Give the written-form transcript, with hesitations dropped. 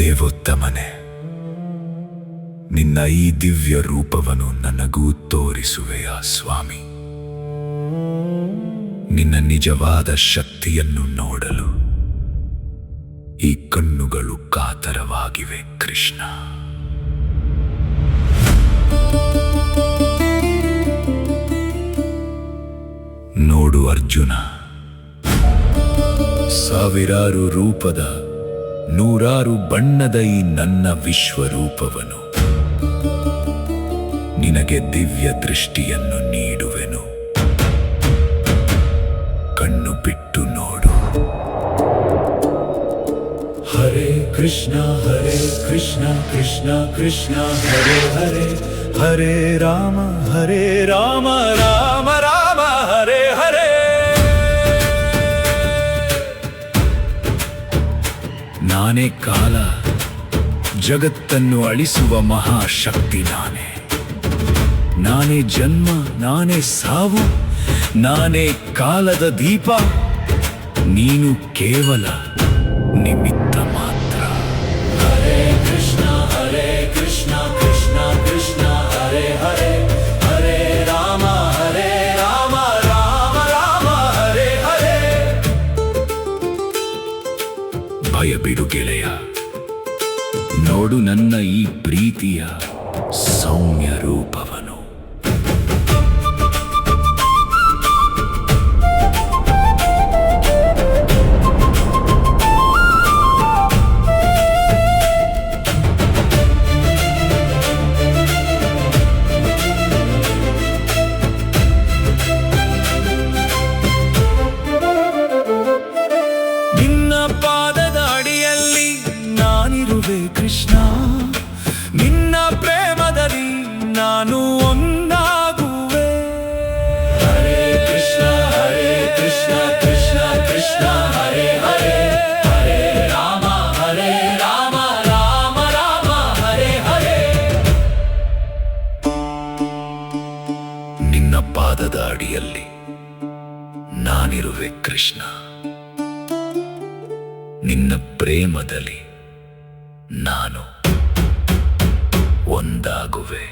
ದೇವೋತ್ತಮನೆ, ನಿನ್ನ ಈ ದಿವ್ಯ ರೂಪವನ್ನು ನನಗೂ ತೋರಿಸುವೆಯ ಸ್ವಾಮಿ. ನಿನ್ನ ನಿಜವಾದ ಶಕ್ತಿಯನ್ನು ನೋಡಲು ಈ ಕಣ್ಣುಗಳು ಕಾತರವಾಗಿವೆ ಕೃಷ್ಣ. ನೋಡು ಅರ್ಜುನ, ಸಾವಿರಾರು ರೂಪದ ನೂರಾರು ಬಣ್ಣದ ಈ ನನ್ನ ವಿಶ್ವರೂಪವನು. ನಿನಗೆ ದಿವ್ಯ ದೃಷ್ಟಿಯನ್ನು ನೀಡುವೆನು, ಕಣ್ಣು ಬಿಟ್ಟು ನೋಡು. ಹರೇ ಕೃಷ್ಣ ಕೃಷ್ಣ ಕೃಷ್ಣ ಹರೇ ಹರೇ, ಹರೇ ರಾಮ ರಾಮ ರಾಮ ಹರೇ ಹರೇ. ನಾನೇ ಕಾಲ, ಜಗತ್ತನ್ನು ಅಳಿಸುವ ಮಹಾಶಕ್ತಿ ನಾನೇ. ನಾನೇ ಜನ್ಮ, ನಾನೇ ಸಾವು, ನಾನೇ ಕಾಲದ ದೀಪ. ನೀನು ಕೇವಲ ನಿಮಿತ್ತ ಮಾತ್ರ. ಹರೇ ಕೃಷ್ಣ ಕೃಷ್ಣ ಕೃಷ್ಣ ಹರೇ ಹರೇ, ಹರೇ ರಾಮ ರಾಮ ರಾಮ ಹರೇ ಹರೇ. ಭಯ ಬಿಡು ಗೆಳೆಯ, ನೋಡು ನನ್ನ ಈ ಪ್ರೀತಿಯ ಸೌಮ್ಯ ರೂಪವನು. ಕೃಷ್ಣ, ನಿನ್ನ ಪ್ರೇಮದಲ್ಲಿ ನಾನು ಒಂದಾಗುವೆ. ಹರೇ ಕೃಷ್ಣ ಕೃಷ್ಣ ಕೃಷ್ಣ ಹರೇ ಹರೇ, ಹರೇ ರಾಮ ರಾಮ ರಾಮ ಹರೇ ಹರೇ. ನಿನ್ನ ಪಾದದ ಅಡಿಯಲ್ಲಿ ನಾನಿರುವೆ ಕೃಷ್ಣ, ನಿನ್ನ ಪ್ರೇಮದಲ್ಲಿ ನಾನು ಒಂದಾಗುವೆ.